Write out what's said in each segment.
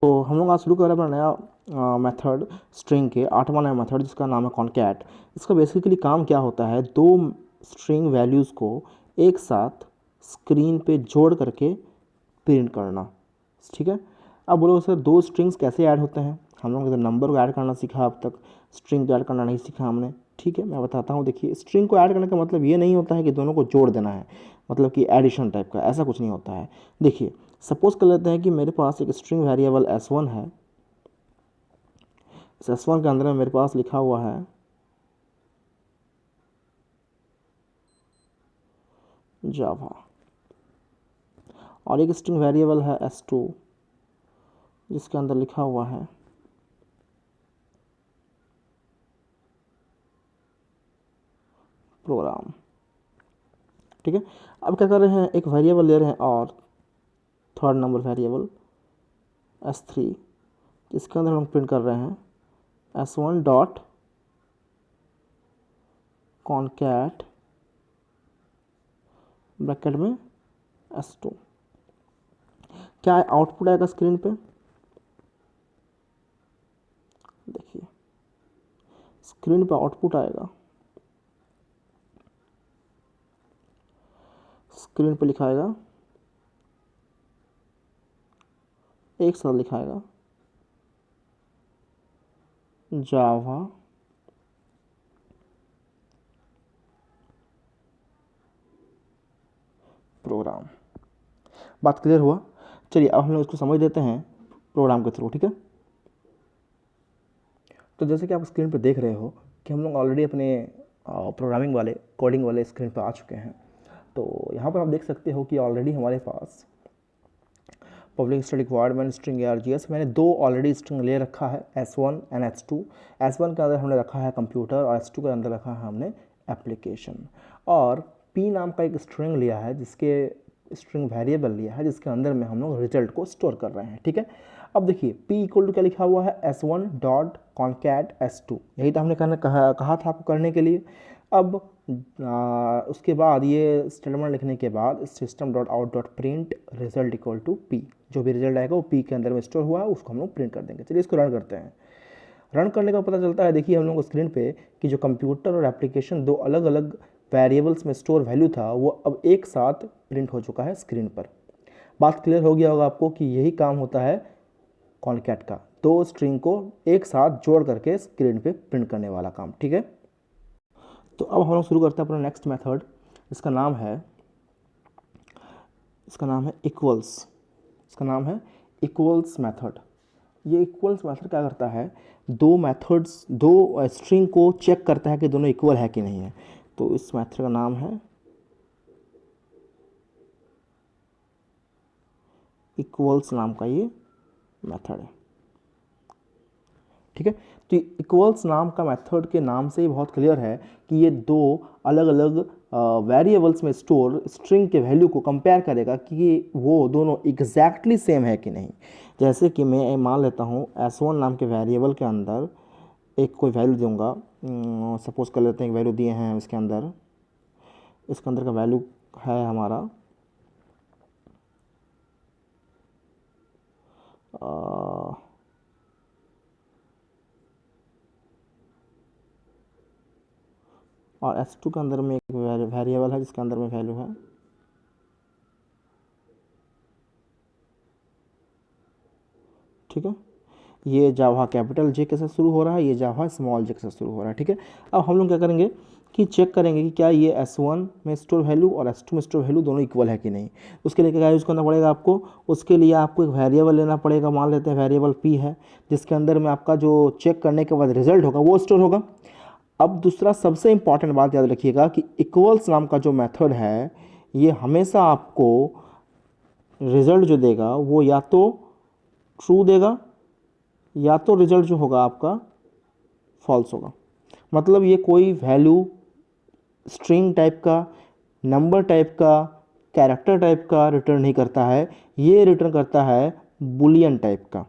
तो हम लोग आज शुरू कर रहे हैं अपना नया मेथड स्ट्रिंग के 8वां नया मेथड जिसका नाम है कॉनकैट। इसका बेसिकली काम क्या होता है, दो स्ट्रिंग वैल्यूज़ को एक साथ स्क्रीन पे जोड़ करके प्रिंट करना। ठीक है। अब बोलो सर दो स्ट्रिंग्स कैसे ऐड होते हैं। हम लोग नंबर को ऐड करना सीखा, अब तक स्ट्रिंग को ऐड करना नहीं सीखा हमने। ठीक है, मैं बताता हूँ। देखिए, स्ट्रिंग को ऐड करने का मतलब ये नहीं होता है कि दोनों को जोड़ देना है, मतलब कि एडिशन टाइप का, ऐसा कुछ नहीं होता है। देखिए, सपोज कर लेते हैं कि मेरे पास एक स्ट्रिंग वेरिएबल s1 है। इस s1 के अंदर में मेरे पास लिखा हुआ है जावा, और एक स्ट्रिंग वेरिएबल है s2 जिसके अंदर लिखा हुआ है प्रोग्राम। ठीक है। अब क्या कर रहे हैं, एक वेरिएबल ले रहे हैं और थर्ड नंबर वेरिएबल s3 जिसके अंदर हम प्रिंट कर रहे हैं s1 डॉट कॉनकैट ब्रैकेट में s2। क्या आउटपुट आएगा स्क्रीन पे, देखिए स्क्रीन पे आउटपुट आएगा। स्क्रीन पे लिखाएगा, एक साथ लिखाएगा जावा प्रोग्राम। बात क्लियर हुआ। चलिए अब हम लोग इसको समझ देते हैं प्रोग्राम के थ्रू। ठीक है। तो जैसे कि आप स्क्रीन पर देख रहे हो कि हम लोग ऑलरेडी अपने प्रोग्रामिंग वाले कोडिंग वाले स्क्रीन पर आ चुके हैं। तो यहाँ पर आप देख सकते हो कि ऑलरेडी हमारे पास public static void main string args, मैंने दो ऑलरेडी स्ट्रिंग ले रखा है s1 एंड s2। s1 के अंदर हमने रखा है कंप्यूटर और s2 के अंदर रखा है हमने एप्लीकेशन। और p नाम का एक स्ट्रिंग लिया है, जिसके स्ट्रिंग वेरिएबल लिया है जिसके अंदर में हम लोग रिजल्ट को स्टोर कर रहे हैं। ठीक है। अब देखिए p इक्वल टू क्या लिखा हुआ है, s1 डॉट कॉनकैट s2। यही तो हमने कहा था आपको करने के लिए। अब उसके बाद ये स्टेटमेंट लिखने के बाद system dot out dot print result equal to p, जो भी रिजल्ट आएगा वो पी के अंदर में स्टोर हुआ है उसको हम लोग प्रिंट कर देंगे। चलिए इसको रन करते हैं। रन करने का पता चलता है, देखिए हम लोग स्क्रीन पे कि जो कंप्यूटर और एप्लीकेशन दो अलग अलग वेरिएबल्स में स्टोर वैल्यू था वो अब एक साथ प्रिंट हो चुका है स्क्रीन पर। बात क्लियर हो गया होगा आपको कि यही काम होता है कॉनकैट का, दो स्ट्रिंग को एक साथ जोड़ करके स्क्रीन पे प्रिंट करने वाला काम। ठीक है। तो अब हम लोग शुरू करते हैं अपना नेक्स्ट मेथड। इसका नाम है इक्वल्स। इसका नाम है इक्वल्स मेथड। ये इक्वल्स मेथड क्या करता है, दो स्ट्रिंग को चेक करता है कि दोनों इक्वल है कि नहीं है। तो इस मेथड का नाम है इक्वल्स, नाम का ये मेथड है। ठीक है। तो इक्वल्स नाम का मेथड के नाम से ही बहुत क्लियर है कि ये दो अलग अलग वेरिएबल्स में स्टोर स्ट्रिंग के वैल्यू को कंपेयर करेगा कि वो दोनों एग्जैक्टली सेम है कि नहीं। जैसे कि मैं मान लेता हूँ s1 नाम के वेरिएबल के अंदर एक कोई वैल्यू दूंगा। सपोज कर लेते हैं एक वैल्यू दिए हैं इसके अंदर का वैल्यू है हमारा और s2 के अंदर में एक वेरिएबल है जिसके अंदर में वैल्यू है ठीक है। ये जावा कैपिटल जे के साथ शुरू हो रहा है, ये जावा स्मॉल जे के साथ शुरू हो रहा है। ठीक है। अब हम लोग क्या करेंगे कि चेक करेंगे कि क्या ये s1 में स्टोर वैल्यू और s2 में स्टोर वैल्यू दोनों इक्वल है कि नहीं। उसके लिए क्या यूज़ करना पड़ेगा आपको, उसके लिए आपको एक वेरिएबल लेना पड़ेगा। मान लेते हैं वेरिएबल p है, जिसके अंदर में आपका जो चेक करने के बाद रिजल्ट होगा वो स्टोर होगा। अब दूसरा सबसे इंपॉर्टेंट बात याद रखिएगा कि इक्वल्स नाम का जो मेथड है ये हमेशा आपको रिजल्ट जो देगा वो या तो ट्रू देगा या तो रिजल्ट जो होगा आपका फॉल्स होगा। मतलब ये कोई वैल्यू स्ट्रिंग टाइप का, नंबर टाइप का, कैरेक्टर टाइप का रिटर्न नहीं करता है, ये रिटर्न करता है बुलियन टाइप का।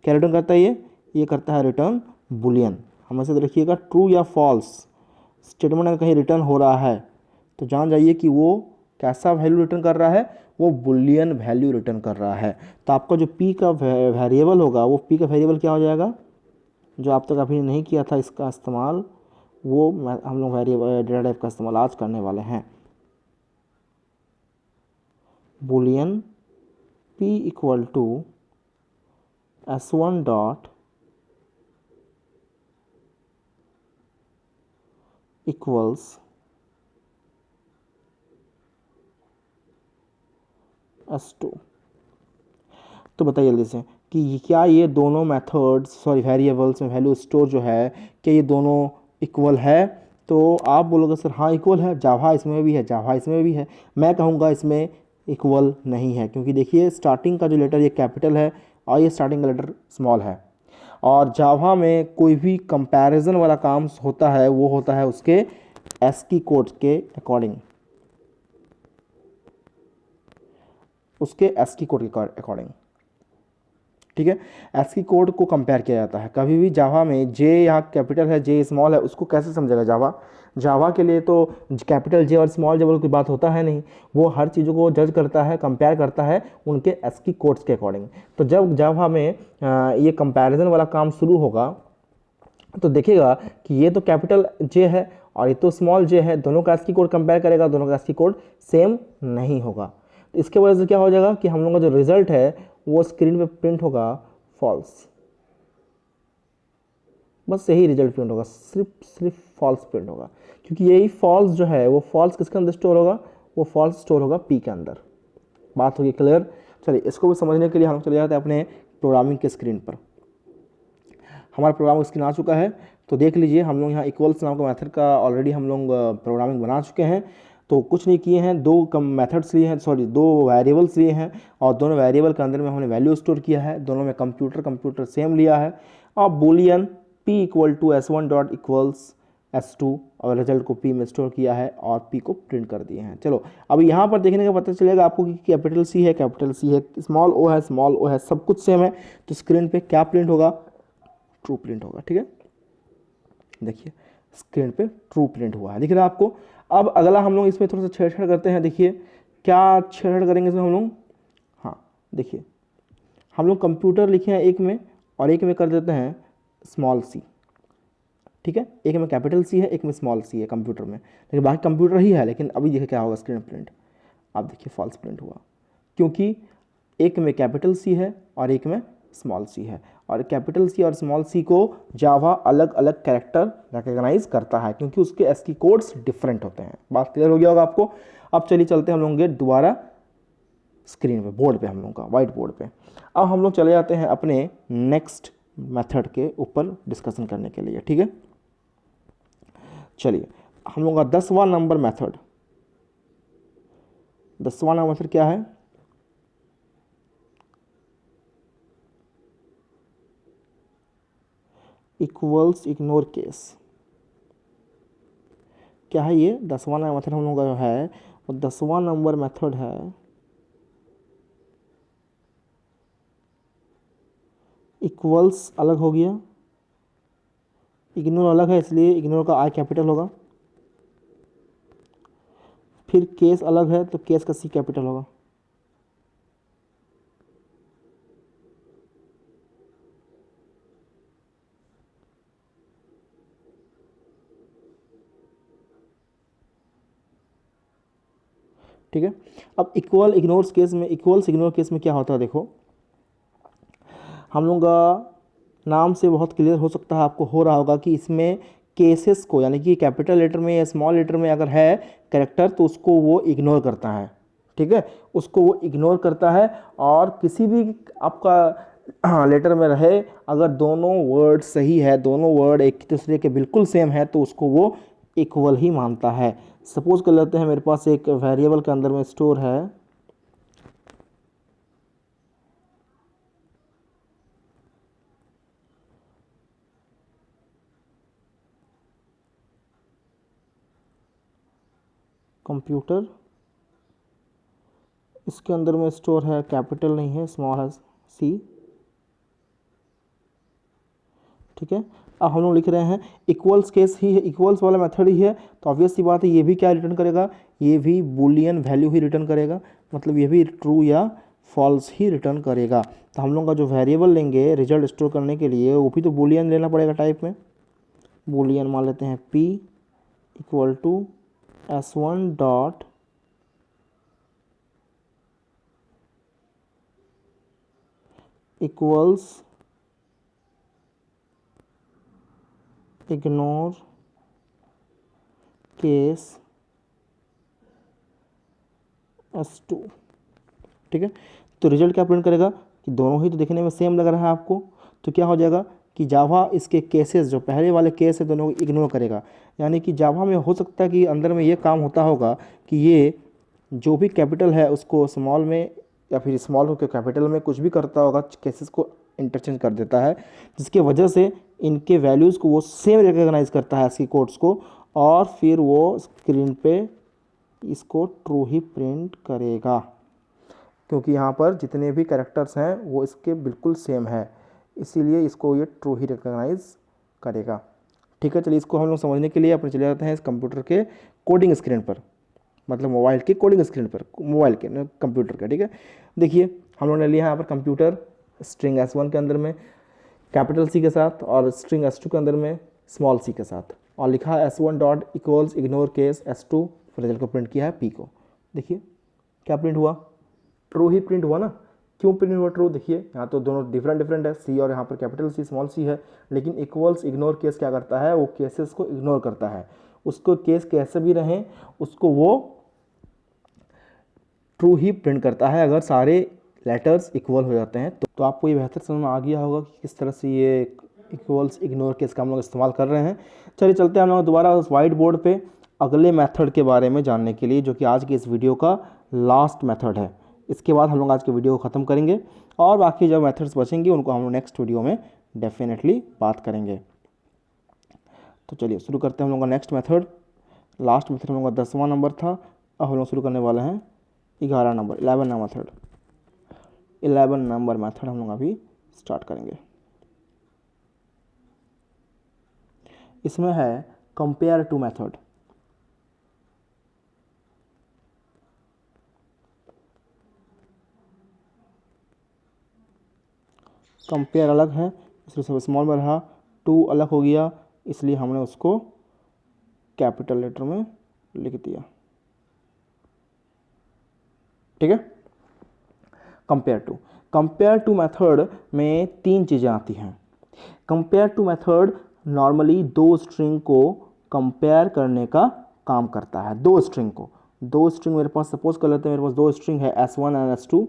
क्या रिटर्न करता है ये करता है रिटर्न बुलियन। हमेशा रखिएगा ट्रू या फॉल्स स्टेटमेंट अगर कहीं रिटर्न हो रहा है तो जान जाइए कि वो कैसा वैल्यू रिटर्न कर रहा है, वो बुलियन वैल्यू रिटर्न कर रहा है। तो आपका जो पी का वेरिएबल होगा, वो पी का वेरिएबल क्या हो जाएगा, जो आप तक अभी नहीं किया था इसका इस्तेमाल, वो हम लोग वेरिएबल डेटा टाइप का इस्तेमाल आज करने वाले हैं। Boolean p equal to S1 dot equals S2। तो बताइए जल्दी से कि क्या ये दोनों मेथड्स, सॉरी वेरिएबल्स में वैल्यू स्टोर जो है, क्या ये दोनों इक्वल है? तो आप बोलोगे सर हाँ इक्वल है, जावा इसमें भी है, जावा इसमें भी है। मैं कहूँगा इसमें इक्वल नहीं है, क्योंकि देखिए स्टार्टिंग का जो लेटर ये कैपिटल है और ये स्टार्टिंग का लेटर स्मॉल है। और जावा में कोई भी कंपैरिजन वाला काम होता है वो होता है उसके एस्की कोड के अकॉर्डिंग, उसके एस्की कोड के अकॉर्डिंग, ठीक है। एस्की कोड को कंपेयर किया जाता है। कभी भी जावा में जे यहाँ कैपिटल है, जे स्मॉल है, उसको कैसे समझेगा जावा? जावा के लिए तो कैपिटल जे और स्मॉल जे की बात होता है नहीं, वो हर चीज़ों को जज करता है, कंपेयर करता है उनके एस्की कोड्स के अकॉर्डिंग। तो जब जावा में ये कंपैरिजन वाला काम शुरू होगा तो देखेगा कि ये तो कैपिटल जे है और ये तो स्मॉल जे है, दोनों का एस्की कोड कंपेयर करेगा, दोनों का एस्की कोड सेम नहीं होगा। तो इसके वजह से क्या हो जाएगा कि हम लोग का जो रिजल्ट है वो स्क्रीन पे प्रिंट होगा फॉल्स। बस यही रिजल्ट प्रिंट होगा, सिर्फ फॉल्स प्रिंट होगा, क्योंकि यही फॉल्स जो है वो फॉल्स किसके अंदर स्टोर होगा, वो फॉल्स स्टोर होगा पी के अंदर। बात होगी क्लियर? चलिए इसको भी समझने के लिए हम चले जाते हैं अपने प्रोग्रामिंग के स्क्रीन पर। हमारा प्रोग्राम स्क्रीन आ चुका है, तो देख लीजिए हम लोग यहाँ इक्वल्स नाम का मेथड का ऑलरेडी हम लोग प्रोग्रामिंग बना चुके हैं। तो कुछ नहीं किए हैं, दो कम मेथड्स लिए हैं, सॉरी दो वेरिएबल्स लिए हैं और दोनों वेरिएबल के अंदर में हमने वैल्यू स्टोर किया है, दोनों में कंप्यूटर सेम लिया है। और boolean p equal to S1 dot equals S2 और रिजल्ट को p में स्टोर किया है और p को प्रिंट कर दिए हैं। चलो अब यहाँ पर देखने का पता चलेगा आपको कि कैपिटल C है, कैपिटल C है, स्मॉल o है, स्मॉल o है, सब कुछ सेम है। तो स्क्रीन पे क्या प्रिंट होगा, ट्रू प्रिंट होगा, ठीक है। देखिए स्क्रीन पे ट्रू प्रिंट हुआ है, दिख रहा है आपको। अब अगला हम लोग इसमें थोड़ा सा छेड़छाड़ करते हैं। देखिए क्या छेड़छाड़ करेंगे इसमें हम लोग, हाँ देखिए हम लोग कंप्यूटर लिखे हैं एक में और एक में कर देते हैं स्मॉल सी, ठीक है। एक में कैपिटल सी है, एक में स्मॉल सी है कंप्यूटर में, लेकिन बाकी कंप्यूटर ही है। लेकिन अभी देखिए क्या होगा स्क्रीन प्रिंट, अब देखिए फॉल्स प्रिंट हुआ, क्योंकि एक में कैपिटल सी है और एक में स्मॉल सी है, और कैपिटल सी और स्मॉल सी को जावा अलग अलग कैरेक्टर रिकॉग्नाइज करता है, क्योंकि उसके एस्की कोड्स डिफरेंट होते हैं। बात क्लियर हो गया होगा आपको। अब चलिए चलते हैं हम लोग दोबारा स्क्रीन पे, बोर्ड पे, हम लोग का वाइट बोर्ड पे। अब हम लोग चले जाते हैं अपने नेक्स्ट मेथड के ऊपर डिस्कशन करने के लिए, ठीक है। चलिए हम लोग का 10वां नंबर मेथड, 10वां नंबर मेथड क्या है, इक्वल्स इग्नोर केस। क्या है ये 10वां नंबर मेथड हम लोग का जो है, और 10वां नंबर मेथड है इक्वल्स अलग हो गया, इग्नोर अलग है, इसलिए इग्नोर का आई कैपिटल होगा। फिर केस अलग है तो केस का सी कैपिटल होगा। ठीक है। अब इक्वल इग्नोर्स केस में, इक्वल्स इग्नोर केस में क्या होता है, देखो हम लोग का नाम से बहुत क्लियर हो सकता है, आपको हो रहा होगा कि इसमें केसेस को, यानी कि कैपिटल लेटर में या स्मॉल लेटर में अगर है कैरेक्टर तो उसको वो इग्नोर करता है, ठीक है, उसको वो इग्नोर करता है। और किसी भी आपका लेटर में रहे, अगर दोनों वर्ड सही है, दोनों वर्ड एक दूसरे के बिल्कुल सेम है, तो उसको वो इक्वल ही मानता है। सपोज कर लेते हैं मेरे पास एक वेरिएबल के अंदर में स्टोर है कंप्यूटर, इसके अंदर में स्टोर है, कैपिटल नहीं है, स्मॉल है सी, ठीक है। अब हम लोग लिख रहे हैं इक्वल्स केस ही है, इक्वल्स वाला मेथड ही है, तो ऑब्वियस सी बात है ये भी क्या रिटर्न करेगा, ये भी बूलियन वैल्यू ही रिटर्न करेगा, मतलब ये भी ट्रू या फॉल्स ही रिटर्न करेगा। तो हम लोग का जो वेरिएबल लेंगे रिजल्ट स्टोर करने के लिए वो भी तो बूलियन लेना पड़ेगा टाइप में। बूलियन मान लेते हैं p equal to s1 dot equals ignore case s2। ठीक है, तो रिजल्ट क्या प्रिंट करेगा कि दोनों ही तो दिखने में सेम लग रहा है आपको, तो क्या हो जाएगा कि जावा इसके केसेस जो पहले वाले केस है दोनों को इग्नोर करेगा। यानी कि जावा में हो सकता है कि अंदर में ये काम होता होगा कि ये जो भी कैपिटल है उसको स्मॉल में या फिर स्मॉल होकर कैपिटल में कुछ भी करता होगा, केसेस को इंटरचेंज कर देता है, जिसके वजह से इनके वैल्यूज़ को वो सेम रिकॉग्नाइज करता है इसकी कोड्स को, और फिर वो स्क्रीन पे इसको ट्रू ही प्रिंट करेगा, क्योंकि यहाँ पर जितने भी कैरेक्टर्स हैं वो इसके बिल्कुल सेम है, इसीलिए इसको ये ट्रू ही रिकॉग्नाइज करेगा। ठीक है, चलिए इसको हम लोग समझने के लिए अपने चले जाते हैं इस कंप्यूटर के कोडिंग स्क्रीन पर, मतलब मोबाइल की कोडिंग स्क्रीन पर, मोबाइल के ना कंप्यूटर का। ठीक है, देखिए हम लोगों ने लिया यहाँ पर कंप्यूटर स्ट्रिंग s1 के अंदर में कैपिटल C के साथ और स्ट्रिंग s2 के अंदर में स्मॉल c के साथ, और लिखा s1 dot equals ignore case s2, result को प्रिंट किया है p को। देखिए क्या प्रिंट हुआ, ट्रू ही प्रिंट हुआ ना। क्यों प्रिंट हुआ ट्रू, देखिए यहाँ तो दोनों डिफरेंट है, सी और यहाँ पर कैपिटल सी स्मॉल सी है, लेकिन इक्वल्स इग्नोर केस क्या करता है, वो केसेस को इग्नोर करता है, उसको केस कैसे भी रहें उसको वो ट्रू ही प्रिंट करता है अगर सारे लेटर्स इक्वल हो जाते हैं। तो आपको ये बेहतर समझ में आ गया होगा कि किस तरह से ये इक्वल्स इग्नोर केस का हम लोग इस्तेमाल कर रहे हैं। चलिए चलते हैं हम लोग दोबारा उस वाइट बोर्ड पे अगले मेथड के बारे में जानने के लिए, जो कि आज की इस वीडियो का लास्ट मेथड है। इसके बाद हम लोग आज के वीडियो को ख़त्म करेंगे और बाकी जो मेथड्स बचेंगे उनको हम लोग नेक्स्ट वीडियो में डेफिनेटली बात करेंगे। तो चलिए शुरू करते हैं हम लोग का नेक्स्ट मेथड। लास्ट मेथड हम लोग का 10वां नंबर था, अब हम लोग शुरू करने वाले हैं 11 नंबर 11 मेथड। 11 नंबर मेथड हम लोग अभी स्टार्ट करेंगे। इसमें है कंपेयर टू मेथड। कंपेयर अलग है, इसलिए सब स्मॉल में रहा, टू अलग हो गया इसलिए हमने उसको कैपिटल लेटर में लिख दिया। ठीक है, कंपेयर टू मेथड में तीन चीज़ें आती हैं। कंपेयर टू मेथड नॉर्मली दो स्ट्रिंग को कंपेयर करने का काम करता है। दो स्ट्रिंग मेरे पास सपोज कर लेते हैं, मेरे पास दो स्ट्रिंग है s1 एंड s2।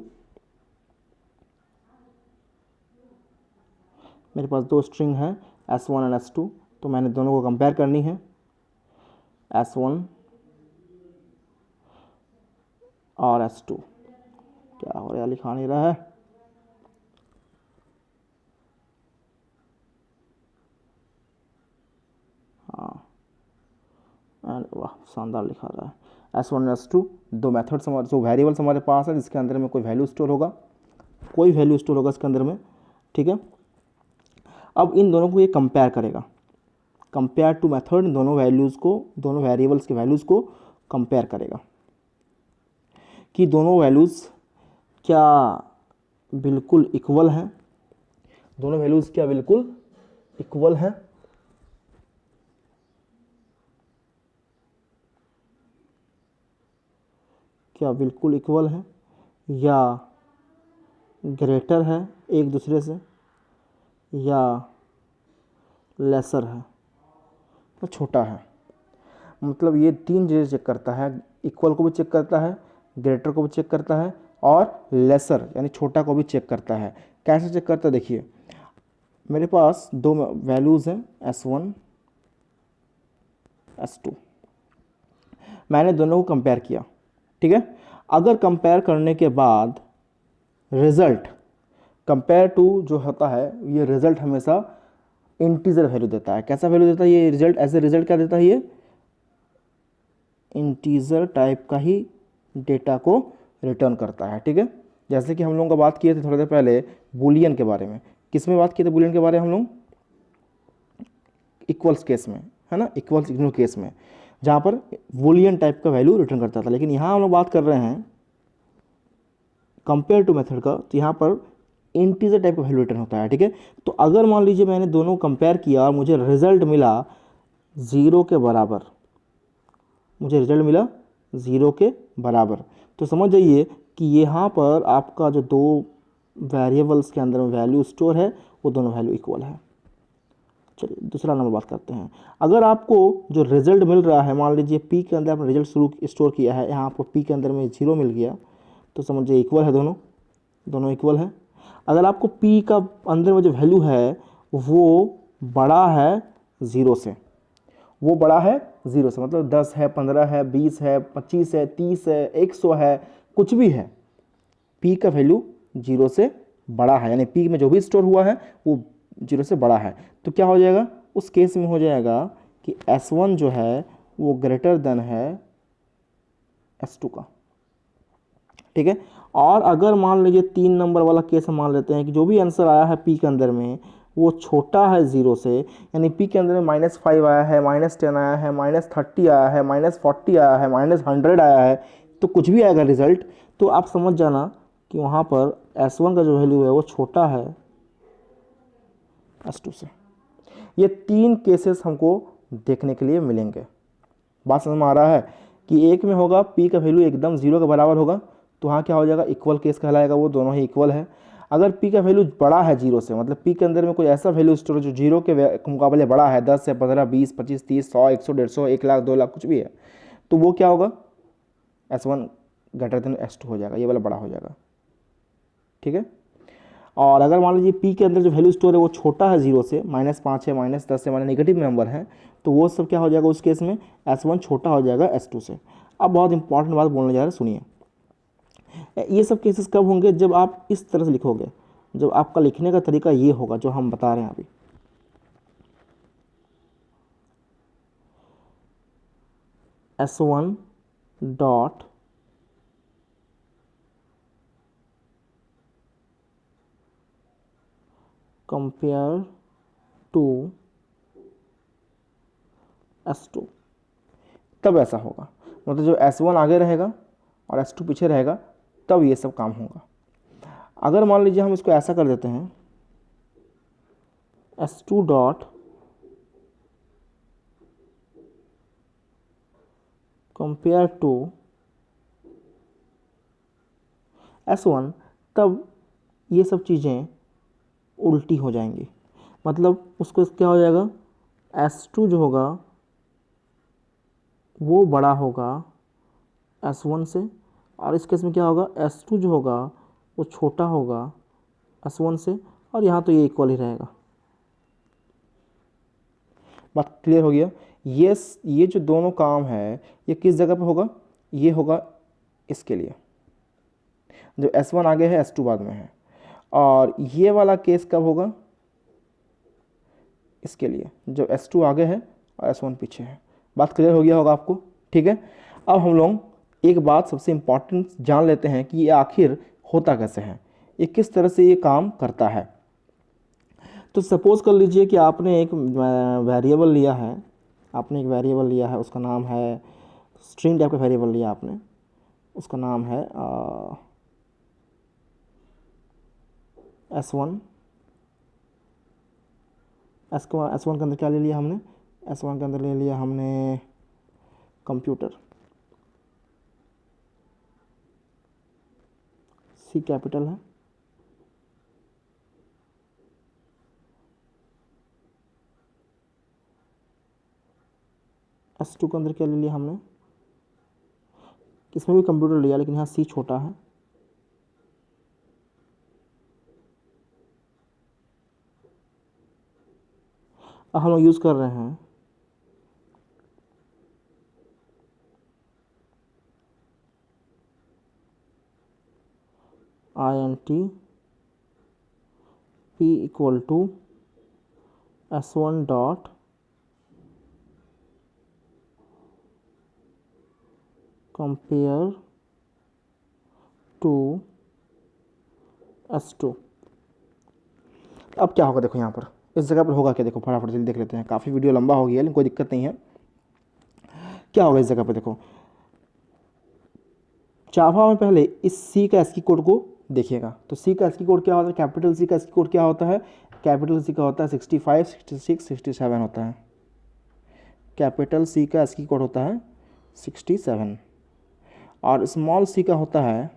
मेरे पास दो स्ट्रिंग है s1 एंड s2, तो मैंने दोनों को कंपेयर करनी है, s1 और s2। क्या हो रहा है, लिखा नहीं रहा है, हाँ एंड वाह शानदार लिखा रहा है। s1 और s2 दो मेथड्स हमारे, जो वेरिएबल्स हमारे पास है जिसके अंदर में कोई वैल्यू स्टोर होगा, इसके अंदर में। ठीक है, अब इन दोनों को ये कंपेयर करेगा। कंपेयर टू मेथड दोनों वेरिएबल्स के वैल्यूज़ को कंपेयर करेगा कि दोनों वैल्यूज़ क्या बिल्कुल इक्वल हैं, दोनों वैल्यूज़ क्या बिल्कुल इक्वल हैं। क्या बिल्कुल इक्वल है या ग्रेटर है एक दूसरे से या लेसर है तो छोटा है। मतलब ये तीन चीज़ें चेक करता है, इक्वल को भी चेक करता है, ग्रेटर को भी चेक करता है और लेसर यानी छोटा को भी चेक करता है। कैसे चेक करता है, देखिए मेरे पास दो वैल्यूज़ हैं s1 s2, मैंने दोनों को कंपेयर किया। ठीक है, अगर कंपेयर करने के बाद रिजल्ट कंपेयर टू जो होता है ये रिजल्ट हमेशा इंटीजर वैल्यू देता है। कैसा वैल्यू देता है ये रिजल्ट, ऐसे रिजल्ट क्या देता है, ये इंटीजर टाइप का ही डेटा को रिटर्न करता है। ठीक है, जैसे कि हम लोगों का बात किए थे थोड़ी देर पहले बुलियन के बारे में। किस में बात किए थे बुलियन के बारे में हम लोग, इक्वल्स केस में, है ना, इक्वल्स इग्नोर केस में, जहाँ पर बूलियन टाइप का वैल्यू रिटर्न करता था। लेकिन यहाँ हम लोग बात कर रहे हैं कंपेयर टू मेथड का, तो यहाँ पर इंटीजर टाइप का वैल्यू रिटर्न होता है, ठीक है। तो अगर मान लीजिए मैंने दोनों कंपेयर किया और मुझे रिजल्ट मिला 0 के बराबर, मुझे रिजल्ट मिला 0 के बराबर, तो समझ जाइए कि यहाँ पर आपका जो दो वेरिएबल्स के अंदर में वैल्यू स्टोर है वो दोनों वैल्यू इक्वल है। चलिए दूसरा नंबर बात करते हैं। अगर आपको जो रिजल्ट मिल रहा है, मान लीजिए पी के अंदर आपने रिजल्ट स्टोर किया है, यहाँ आपको पी के अंदर में 0 मिल गया, तो समझिए इक्वल है, दोनों इक्वल है। अगर आपको पी का अंदर में जो वैल्यू है वो बड़ा है 0 से, वो बड़ा है 0 से, मतलब 10 है, 15 है, 20 है, 25 है, 30 है, 100 है, कुछ भी है, पी का वैल्यू 0 से बड़ा है, यानी पी में जो भी स्टोर हुआ है वो 0 से बड़ा है, तो क्या हो जाएगा उस केस में, हो जाएगा कि S1 जो है वो ग्रेटर देन है S2 का, ठीक है। और अगर मान लीजिए 3 नंबर वाला केस हम मान लेते हैं कि जो भी आंसर आया है पी के अंदर में वो छोटा है 0 से, यानी पी के अंदर में -5 आया है, -10 आया है, -30 आया है, -40 आया है, -100 आया है, तो कुछ भी आएगा रिजल्ट, तो आप समझ जाना कि वहाँ पर S1 का जो वैल्यू है वो छोटा है S2 से। ये 3 केसेस हमको देखने के लिए मिलेंगे। बात समझ में आ रहा है कि एक में होगा पी का वैल्यू एकदम 0 के बराबर होगा, तो वहाँ क्या हो जाएगा, इक्वल केस कहलाएगा, वो दोनों ही इक्वल है। अगर पी का वैल्यू बड़ा है 0 से, मतलब पी के अंदर में कोई ऐसा वैल्यू स्टोर जो 0 के मुकाबले बड़ा है, 10 से 15, 20, 25, 30, 100, 100, 150, 1 लाख, 2 लाख, कुछ भी है, तो वो क्या होगा, S1 ग्रेटर देन S2 हो जाएगा, ये वाला बड़ा हो जाएगा, ठीक है। और अगर मान लीजिए पी के अंदर जो वैल्यू स्टोर है वो छोटा है 0 से, -5 है, -10 है, माने नेगेटिव नंबर है, तो वो सब क्या हो जाएगा उस केस में, S1 छोटा हो जाएगा S2 से। अब बहुत इंपॉर्टेंट बात बोलने जा रहे हैं, सुनिए। ये सब केसेस कब होंगे, जब आप इस तरह से लिखोगे, जब आपका लिखने का तरीका ये होगा जो हम बता रहे हैं अभी। S1 dot compare to S2, तब ऐसा होगा, मतलब जो S1 आगे रहेगा और S2 पीछे रहेगा, तब ये सब काम होगा। अगर मान लीजिए हम इसको ऐसा कर देते हैं, S2 dot compare to S1, तब ये सब चीज़ें उल्टी हो जाएंगी, मतलब उसको क्या हो जाएगा, S2 जो होगा वो बड़ा होगा S1 से, और इस केस में क्या होगा, S2 जो होगा वो छोटा होगा S1 से, और यहाँ तो ये इक्वल ही रहेगा। बात क्लियर हो गया। ये जो दोनों काम है ये किस जगह पे होगा, ये होगा इसके लिए, जो S1 आगे है S2 बाद में है, और ये वाला केस कब होगा, इसके लिए, जब S2 आगे है और S1 पीछे है। बात क्लियर हो गया होगा आपको, ठीक है। अब हम लोग एक बात सबसे इम्पॉर्टेंट जान लेते हैं कि ये आखिर होता कैसे है, ये किस तरह से ये काम करता है। तो सपोज कर लीजिए कि आपने एक वेरिएबल लिया है, उसका नाम है स्ट्रिंग टाइप का वेरिएबल लिया आपने, उसका नाम है S1। S1 के अंदर क्या ले लिया हमने, S1 के अंदर ले लिया हमने कंप्यूटर, C कैपिटल है। S2 के अंदर क्या ले लिया हमने, इसमें भी कंप्यूटर लिया लेकिन यहाँ C छोटा है, अब हम लोग यूज़ कर रहे हैं INT P equal to S1 dot compare to S2। अब क्या होगा देखो यहाँ पर, इस जगह पर होगा क्या, देखो फटाफट जल्दी देख लेते हैं, काफ़ी वीडियो लंबा हो गया लेकिन कोई दिक्कत नहीं है। क्या होगा इस जगह पर, देखो जावा में पहले इस सी का एस्की कोड को देखिएगा। तो सी का एस्की कोड क्या होता है, कैपिटल सी का एस्की कोड क्या होता है, कैपिटल सी का होता है 65, 66, 67 होता है। कैपिटल सी का एस्की कोड होता है 67 और स्मॉल सी का होता है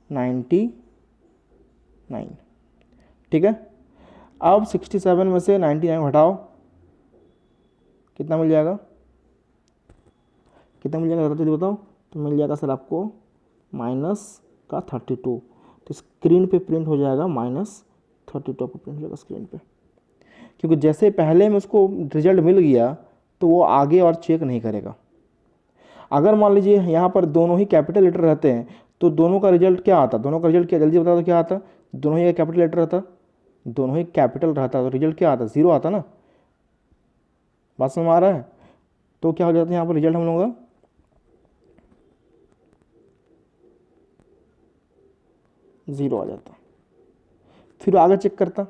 99। ठीक है, अब 67 में से 99 हटाओ, कितना मिल जाएगा, कितना मिल जाएगा जल्दी बताओ। तो मिल जाएगा सर आपको -32। तो स्क्रीन पे प्रिंट हो जाएगा -32 पे प्रिंट हो जाएगा स्क्रीन पे, क्योंकि जैसे पहले में उसको रिजल्ट मिल गया तो वो आगे और चेक नहीं करेगा। अगर मान लीजिए यहाँ पर दोनों ही कैपिटल लेटर रहते हैं तो दोनों का रिजल्ट क्या आता, दोनों का रिजल्ट क्या जल्दी बता दो क्या आता, दोनों ही कैपिटल लेटर रहता, दोनों ही कैपिटल रहता तो रिजल्ट क्या आता, 0 आता ना। बात समझ में आ रहा है। तो क्या हो जाता है यहाँ पर रिजल्ट हम लोगों का 0 आ जाता। फिर आगे चेक करता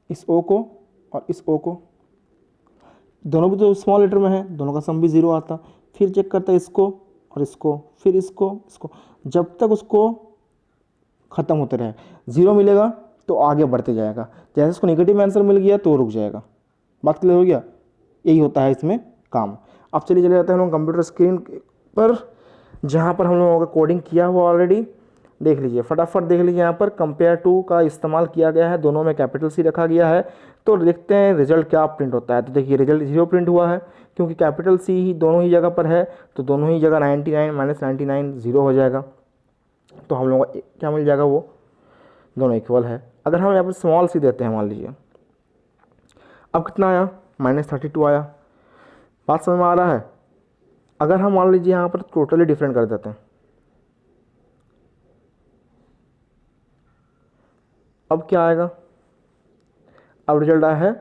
इस ओ को और इस ओ को, दोनों भी तो स्मॉल लेटर में है, दोनों का सम भी 0 आता। फिर चेक करता इसको और इसको, फिर इसको, जब तक उसको ख़त्म होते रहे 0 मिलेगा तो आगे बढ़ते जाएगा। जैसे उसको नेगेटिव आंसर मिल गया तो रुक जाएगा। बात क्लियर हो गया, यही होता है इसमें काम। अब चलिए चले जाते हैं हम लोग कंप्यूटर स्क्रीन पर, जहाँ पर हम लोगों का कोडिंग किया हुआ ऑलरेडी। देख लीजिए फटाफट देख लीजिए, यहाँ पर कंपेयर टू का इस्तेमाल किया गया है, दोनों में कैपिटल सी रखा गया है। तो देखते हैं रिजल्ट क्या प्रिंट होता है। तो देखिए रिजल्ट 0 प्रिंट हुआ है, क्योंकि कैपिटल सी ही दोनों ही जगह पर है, तो दोनों ही जगह 99 -99 0 हो जाएगा। तो हम लोग क्या मिल जाएगा, वो दोनों इक्वल है। अगर हम यहाँ पर स्मॉल सी देते हैं, मान लीजिए अब कितना आया, -32 आया। बात समझ में आ रहा है। अगर हम मान लीजिए यहाँ पर टोटली डिफरेंट कर देते हैं, अब क्या आएगा, अब रिजल्ट आया है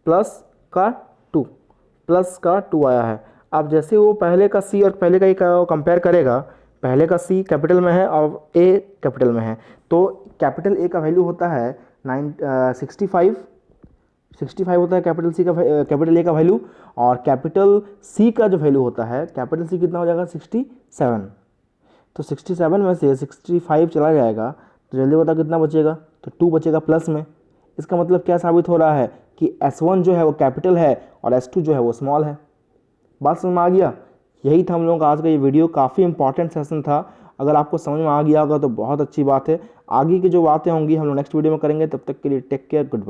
+2 आया है। अब जैसे वो पहले का सी और पहले का ही कंपेयर करेगा, पहले का सी कैपिटल में है और ए कैपिटल में है, तो कैपिटल ए का वैल्यू होता है 65 होता है कैपिटल सी का, कैपिटल ए का वैल्यू। और कैपिटल सी का जो वैल्यू होता है, कैपिटल सी कितना हो जाएगा 67। तो 67 में से 65 चला जाएगा तो जल्दी बताओ कितना बचेगा, तो 2 बचेगा प्लस में। इसका मतलब क्या साबित हो रहा है कि S1 जो है वो कैपिटल है और S2 जो है वो स्मॉल है। बात समझ में आ गया। यही था हम लोगों का आज का ये वीडियो, काफ़ी इंपॉर्टेंट सेशन था। अगर आपको समझ में आ गया होगा तो बहुत अच्छी बात है। आगे की जो बातें होंगी हम लोग नेक्स्ट वीडियो में करेंगे। तब तक के लिए टेक केयर, गुड बाय।